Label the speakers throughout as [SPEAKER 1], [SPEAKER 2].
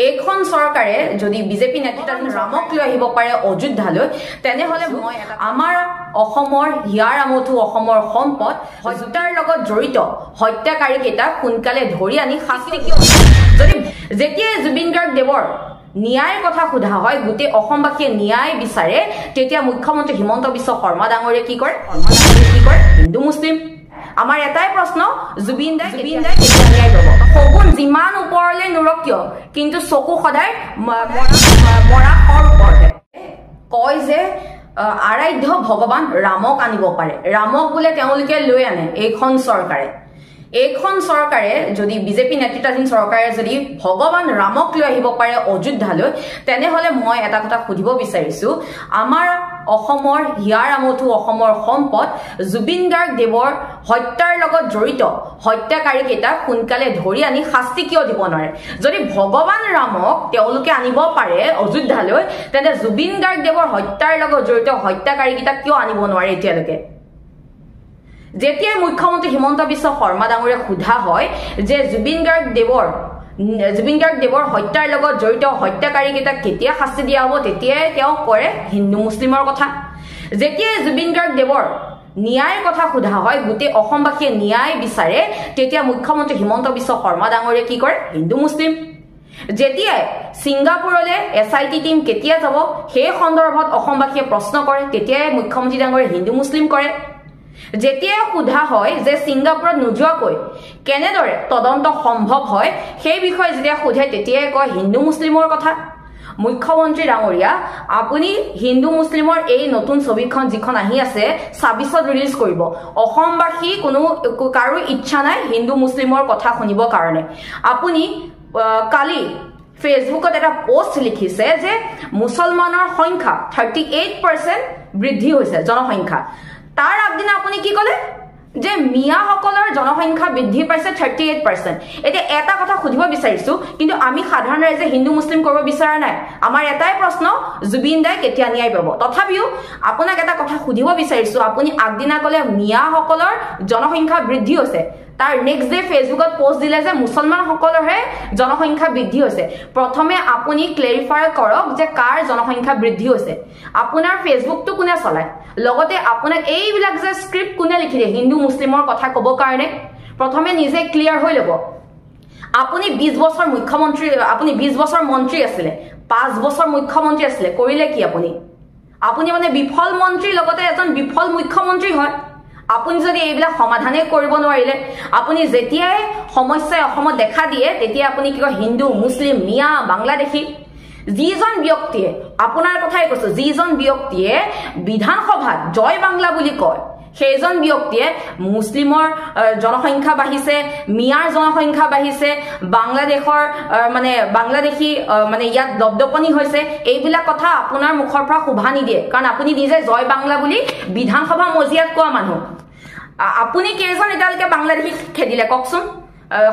[SPEAKER 1] এইখন চৰকাৰে যদি বিজেপি নেতৃত্বাধীন ৰামক লৈ আহিব পাৰে অযোধ্যালৈ তেনেহলে মই আমাৰ অসমৰ হিয়াৰ আমঠু অসমৰ সম্পদ হত্যাৰ লগত জড়িত হত্যাকাৰীকেইটাক সোনকালে ধৰি আনি শাস্তি যদি যেতিয়া জুবিন গাৰ্গ দেৱৰ ন্যায়ৰ কথা সোধা হয় গোটেই অসমবাসীয়ে ন্যায় বিচাৰে তেতিয়া মুখ্যমন্ত্ৰী হিমন্ত বিশ্ব শৰ্মা ডাঙৰীয়ে কি কৰে হিন্দু মুছলিম আমাৰ এটাই প্ৰশ্ন জুবিন দাই কেতিয়া ন্যায় পাব সগুন যিমান ওপৰলৈ নুৰক কিয় কিন্তু চকু সদায় মৰা খৰ ওপৰতে কয় যে আৰাধ্য ভগৱান ৰামক আনিব পাৰে ৰামক বোলে তেওঁলোকে লৈ আনে এইখন চৰকাৰে যদি বিজেপি নেতৃত্বাধীন চৰকাৰে যদি ভগৱান ৰামক লৈ আহিব পাৰে অযোধ্যালৈ তেনেহলে মই এটা কথা সুধিব বিচাৰিছো আমাৰ অসমৰ হিয়াৰ আমঠু অসমৰ সম্পদ জুবিন গাৰ্গ দেৱৰ হত্যাৰ লগত জড়িত হত্যাকাৰীকেইটাক সোনকালে ধৰি আনি শাস্তি কিয় দিব নোৱাৰে যদি ভগৱান ৰামক তেওঁলোকে আনিব পাৰে অযোধ্যালৈ তেন্তে জুবিন গাৰ্গ দেৱৰ হত্যাৰ লগত জড়িত হত্যাকাৰীকেইটাক কিয় আনিব নোৱাৰে এতিয়ালৈকে যেতিয়া মুখ্যমন্ত্ৰী হিমন্ত বিশ্ব শৰ্মা ডাঙৰীয়াক সোধা হয় যে জুবিন গাৰ্গ দেৱৰ হত্যাৰ লগত জড়িত হত্যাকাৰীকেইটাক কেতিয়া শাস্তি দিয়া হ'ব তেতিয়াই তেওঁ কয় হিন্দু মুছলিমৰ কথা যেতিয়া জুবিন গাৰ্গ দেৱৰ ন্যায়ৰ কথা সোধা হয় গোটেই অসমবাসীয়ে ন্যায় বিচাৰে তেতিয়া মুখ্যমন্ত্ৰী হিমন্ত বিশ্ব শৰ্মা ডাঙৰীয়াই কি কৰে হিন্দু মুছলিম যেতিয়াই ছিংগাপুৰলৈ SIT টিম কেতিয়া যাব সেই সন্দৰ্ভত অসমবাসীয়ে প্ৰশ্ন কৰে তেতিয়াই মুখ্যমন্ত্ৰী ডাঙৰীয়াই হিন্দু মুছলিম কৰে যেতিয়াই সোধা হয় যে ছিংগাপুৰত নোযোৱাকৈ কেনেদৰে তদন্ত সম্ভৱ হয় সেই বিষয়ে যেতিয়া সোধে তেতিয়াই কয় হিন্দু মুছলিমৰ কথা মুখ্যমন্ত্ৰী ডাঙৰীয়া আপুনি হিন্দু মুছলিমৰ এই নতুন ছবিখন যিখন আহি আছে 26ত ৰিলিজ কৰিব অসমবাসী কোনো কাৰো ইচ্ছা নাই হিন্দু মুছলিমৰ কথা শুনিব কাৰণে আপুনি কালি ফেসবুকত এটা পোস্ট লিখিছে যে মুছলমানৰ সংখ্যা 38% বৃদ্ধি হৈছে জনসংখ্যা তাৰ আগদিনা আপুনি কি কলে যে মিয়াসকলৰ জনসংখ্যা বৃদ্ধি পাইছে 38% এতিয়া এটা কথা সুধিব বিচাৰিছো কিন্তু আমি সাধাৰণ ৰাইজে হিন্দু মুছলিম কৰিব বিচৰা নাই আমাৰ এটাই প্ৰশ্ন জুবিন দাই কেতিয়া ন্যায় পাব তথাপিও আপোনাক এটা কথা সুধিব বিচাৰিছো আপুনি আগদিনা কলে মিয়াসকলৰ জনসংখ্যা বৃদ্ধি হৈছে তাৰ নেক্সট ডে ফেসবুকত পোস্ট দিলে যে মুছলমানসকলৰহে জনসংখ্যা বৃদ্ধি হৈছে প্ৰথমে আপুনি ক্লেৰিফাই কৰক যে কাৰ জনসংখ্যা বৃদ্ধি হৈছে আপোনাৰ ফেসবুকটো কোনে চলায় লগতে আপোনাক এইবিলাক যে স্ক্ৰিপ্ট কোনে লিখিলে হিন্দু মুছলিমৰ কথা ক'ব কাৰণে প্ৰথমে নিজে ক্লিয়াৰ হৈ ল'ব আপুনি 20 বছৰ মুখ্যমন্ত্ৰী আপুনি 20 বছৰ মন্ত্ৰী আছিলে 5 বছৰ মুখ্যমন্ত্ৰী আছিলে কৰিলে কি আপুনি মানে বিফল মন্ত্ৰী লগতে এজন বিফল মুখ্যমন্ত্ৰী হয় আপুনি যদি এইবিলাক সমাধানে কৰিব নোৱাৰিলে আপুনি যেতিয়াই সমস্যাই অসমত দেখা দিয়ে তেতিয়া আপুনি কি কয় হিন্দু মুছলিম মিয়া বাংলাদেশী যিজন ব্যক্তিয়ে আপোনাৰ কথাই কৈছো যিজন ব্যক্তিয়ে বিধানসভাত জয় বাংলা বুলি কয় সেইজন ব্যক্তিয়ে মুছলিমৰ জনসংখ্যা বাঢ়িছে মিয়াৰ জনসংখ্যা বাঢ়িছে বাংলাদেশৰ মানে বাংলাদেশী মানে ইয়াত দবদপনি হৈছে এইবিলাক কথা আপোনাৰ মুখৰ পৰা শুভা নিদিয়ে কাৰণ আপুনি নিজে জয় বাংলা বুলি বিধানসভা মজিয়াত কোৱা মানুহ আপুনি কেইজন এতিয়ালৈকে বাংলাদেশী খেদিলে কওকচোন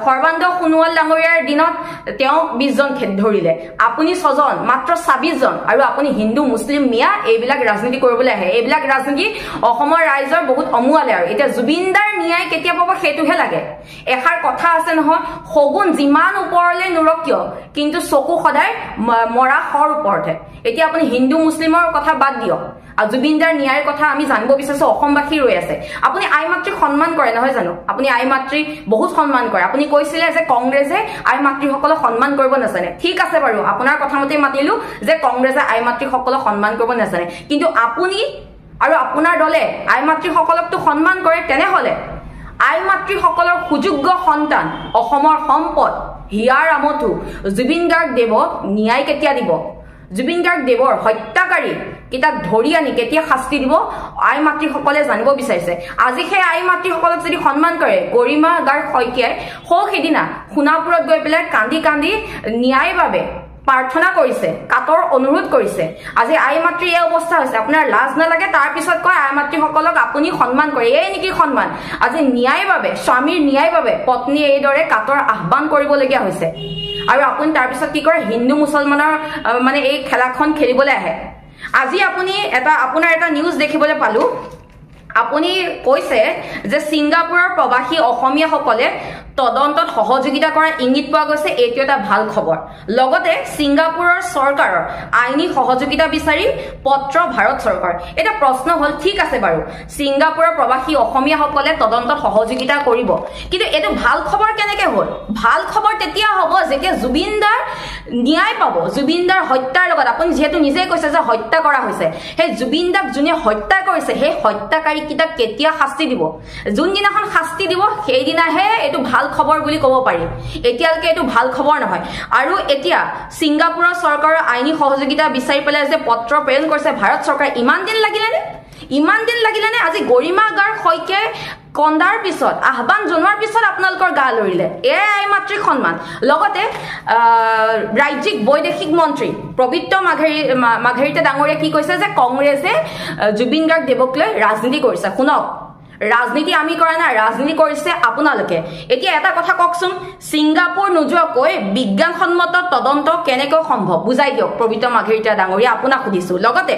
[SPEAKER 1] সৰ্বানন্দ সোণোৱাল ডাঙৰীয়াৰ দিনত তেওঁ 20 জন ধৰিলে আপুনি 6 জন মাত্ৰ 26 জন আৰু আপুনি হিন্দু মুছলিম মিয়া এইবিলাক ৰাজনীতি কৰিবলৈ আহে এইবিলাক ৰাজনীতি অসমৰ ৰাইজৰ বহুত অমুৱালে আৰু এতিয়া জুবিনদাৰ ন্যায় কেতিয়া পাব হেতুহে লাগে এখাৰ কথা আছে নহয় সগুন যিমান ওপৰলৈ নুৰক কিয় কিন্তু চকু সদায় মৰা খৰ ওপৰতে এতিয়া আপুনি হিন্দু মুছলিমৰ কথা বাদ দিয়ক আৰু জুবিনদাৰ ন্যায়ৰ কথা আমি জানিব বিচাৰিছো অসমবাসী ৰৈ আছে আপুনি আই মাতৃক সন্মান কৰে নহয় জানো আপুনি আই মাতৃ বহুত সন্মান কৰে আপুনি কৈছিলে যে কংগ্ৰেছে আই মাতৃসকলক সন্মান কৰিব নাজানে ঠিক আছে বাৰু আপোনাৰ কথা মতে মাতিলো যে কংগ্ৰেছে আই মাতৃসকলক সন্মান কৰিব নাজানে কিন্তু আপুনি আৰু আপোনাৰ দলে আই মাতৃসকলকটো সন্মান কৰে তেনেহলে আই মাতৃসকলৰ সুযোগ্য সন্তান অসমৰ সম্পদ হিয়াৰ আমঠু জুবিন গাৰ্গ দেৱক ন্যায় কেতিয়া দিব জুবিন গাৰ্গ দেৱৰ হত্যাকাৰী কিতাক ধৰি আনি কেতিয়া শাস্তি দিব আই মাতৃসকলে জানিব বিচাৰিছে আজি সেই আই মাতৃসকলক যদি সন্মান কৰে গৰিমা গাৰ্গ শইকীয়াই সেইদিনা সোণাপুৰত গৈ পেলাই কান্দি কান্দি ন্যায়ৰ বাবে প্ৰাৰ্থনা কৰিছে কাতৰ অনুৰোধ কৰিছে আজি আই মাতৃৰ এই অৱস্থা হৈছে আপোনাৰ লাজ নালাগে তাৰ পিছত কয় আই মাতৃসকলক আপুনি সন্মান কৰে এই নেকি সন্মান আজি ন্যায়ৰ বাবে স্বামীৰ ন্যায়ৰ বাবে পত্নী এইদৰে কাতৰ আহ্বান কৰিবলগীয়া হৈছে আৰু আপুনি তাৰ পিছত কি কৰে হিন্দু মুছলমানৰ মানে এই খেলাখন খেলিবলৈ আহে আজি আপুনি আপোনাৰ এটা নিউজ দেখিবলৈ পালো আপুনি কৈছে যে ছিংগাপুৰৰ প্ৰবাসী অসমীয়াসকলে তদন্তত সহযোগিতা কৰাৰ ইংগিত পোৱা গৈছে এইটো এটা ভাল খবৰ লগতে ছিংগাপুৰৰ চৰকাৰৰ আইনী সহযোগিতা বিচাৰি পত্ৰ ভাৰত চৰকাৰ এটা প্ৰশ্ন হল ঠিক আছে বাৰু ছিংগাপুৰৰ প্ৰবাসী অসমীয়াসকলে তদন্তত সহযোগিতা কৰিব কিন্তু এটো ভাল খবৰ কেনেকৈ হল ভাল খবৰ তেতিয়া হ'ব যেতিয়া জুবিনদাৰ ন্যায় পাব জুবিনদাৰ হত্যাৰ লগত আপুনি যেহেতু নিজে কৈছে যে হত্যা কৰা হৈছে সেই জুবিনদাক যোনে হত্যা কৰিছে সেই হত্যাকাৰী কিটাক কেতিয়া শাস্তি দিব যোনদিনাখন শাস্তি দিব সেইদিনাহে এটো ভাল খবৰ বুলি ক'ব পাৰি এতিয়ালৈকে এটো ভাল খবৰ নহয় আৰু এতিয়া ছিংগাপুৰৰ চৰকাৰৰ আইনী সহযোগিতা বিচাৰি পেলাই যে পত্ৰ প্ৰেৰণ কৰিছে ভাৰত চৰকাৰ ইমান দিন লাগিলেনে আজি গৰিমা গাৰ হৈকে কন্দাৰ পিছত আহ্বান জনোৱাৰ পিছত আপোনালোকৰ গা লৰিলে এই মাতৃক সন্মান লগতে ৰাজ্যিক বৈদেশিক মন্ত্ৰী প্ৰবিত্ৰ মাঘেৰিতে ডাঙৰীয়া কি কৈছে যে কংগ্ৰেছে জুবিন গাৰ্গ দেৱক লৈ ৰাজনীতি কৰিছে শুনক ৰাজনীতি আমি কৰা নাই ৰাজনীতি কৰিছে আপোনালোকে এতিয়া এটা কথা কওকচোন ছিংগাপুৰ নোযোৱাকৈ বিজ্ঞানসন্মত তদন্ত কেনেকৈ সম্ভৱ বুজাই দিয়ক প্ৰবিত্ৰ মাঘেৰিতা ডাঙৰীয়া আপোনাক সুধিছো লগতে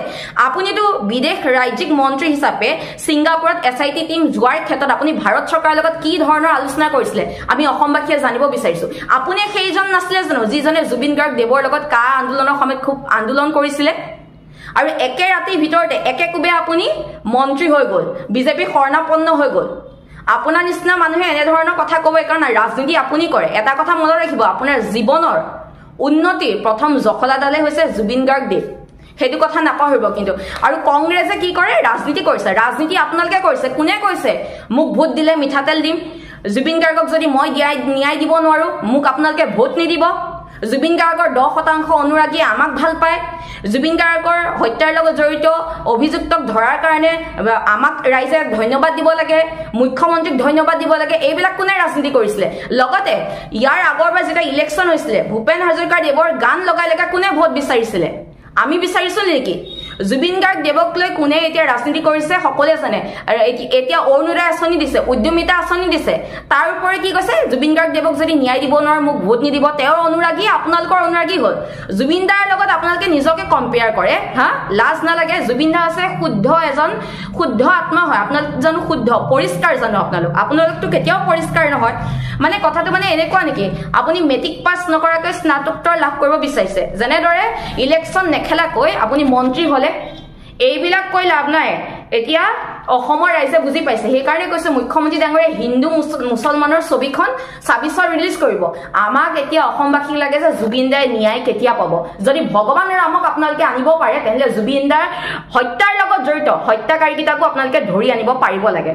[SPEAKER 1] আপুনিতো বিদেশ ৰাজ্যিক মন্ত্ৰী হিচাপে ছিংগাপুৰত এছআইটি টিম যোৱাৰ ক্ষেত্ৰত আপুনি ভাৰত চৰকাৰৰ লগত কি ধৰণৰ আলোচনা কৰিছিলে আমি অসমবাসীয়ে জানিব বিচাৰিছো আপুনি সেইজন নাছিলে জানো যিজনে জুবিন গাৰ্গ দেৱৰ লগত কা আন্দোলনৰ সময়ত খুব আন্দোলন কৰিছিলে আৰু একে ৰাতিৰ ভিতৰতে একে কুবে আপুনি মন্ত্ৰী হৈ গল বিজেপি শৰণাপন্ন হৈ গল আপোনাৰ নিচিনা মানুহে এনে ধৰণৰ কথা ক'ব কাৰণ ৰাজনীতি আপুনি কৰে এটা কথা মনত ৰাখিব আপোনাৰ জীৱনৰ উন্নতিৰ প্ৰথম জখলাডালে হৈছে জুবিন গাৰ্গ দেৱ সেইটো কথা নাপাহৰিব কিন্তু আৰু কংগ্ৰেছে কি কৰে ৰাজনীতি কৰিছে ৰাজনীতি আপোনালোকে কৰিছে কোনে কৈছে মোক ভোট দিলে মিঠাতেল দিম জুবিন গাৰ্গক যদি মই ন্যায় দিব নোৱাৰো মোক আপোনালোকে ভোট নিদিব জুবিন গাৰ্গৰ 10% অনুৰাগী আমাক ভাল পায় জুবিন গাৰ্গৰ হত্যাৰ লগত জড়িত অভিযুক্তক ধৰাৰ কাৰণে আমাক ৰাইজে ধন্যবাদ দিব লাগে মুখ্যমন্ত্ৰীক ধন্যবাদ দিব লাগে এইবিলাক কোনে ৰাজনীতি কৰিছিলে লগতে ইয়াৰ আগৰবাৰ যেতিয়া ইলেকশ্যন হৈছিল ভূপেন হাজৰিকা দেৱৰ গান লগাই কোনে ভোট বিচাৰিছিলে আমি বিচাৰিছো নেকি জুবিন গাৰ্গ দেৱক লৈ কোনে এতিয়া ৰাজনীতি কৰিছে সকলোৱে জানে আৰু এতিয়া অৰুণোদয় আঁচনি দিছে উদ্যমিতা আঁচনি দিছে তাৰ উপৰি কি কৈছে জুবিন গাৰ্গ দেৱক যদি ন্যায় দিব নোৱাৰে মোক ভোট নিদিব তেওঁৰ অনুৰাগী আপোনালোকৰ অনুৰাগী হ'ল জুবিন দাৰ লগত আপোনালোকে নিজকে কম্পেয়াৰ কৰে হা লাজ নালাগে জুবিন দা আছে এজন শুদ্ধ আত্মা হয় আপোনালোক জানো শুদ্ধ পৰিষ্কাৰ জানো আপোনালোকতো কেতিয়াও পৰিষ্কাৰ নহয় মানে কথাটো মানে এনেকুৱা নেকি আপুনি মেট্ৰিক পাছ নকৰাকৈ স্নাতকোত্তৰ লাভ কৰিব বিচাৰিছে যেনেদৰে ইলেকশ্যন নেখেলাকৈ আপুনি মন্ত্ৰী হলে এইবিলাক কৈ লাভ নাই এতিয়া অসমৰ ৰাইজে বুজি পাইছে সেইকাৰণে কৈছে মুখ্যমন্ত্ৰী ডাঙৰীয়া হিন্দু মুছলমানৰ ছবিখন 26 ৰিলিজ কৰিব আমাক এতিয়া অসমবাসীক লাগে যে জুবিন দাই ন্যায় কেতিয়া পাব যদি ভগৱান ৰামক আপোনালোকে আনিব পাৰে তেন্তে জুবিন দাৰ হত্যাৰ লগত জড়িত হত্যাকাৰীকেইটাকো আপোনালোকে ধৰি আনিব পাৰিব লাগে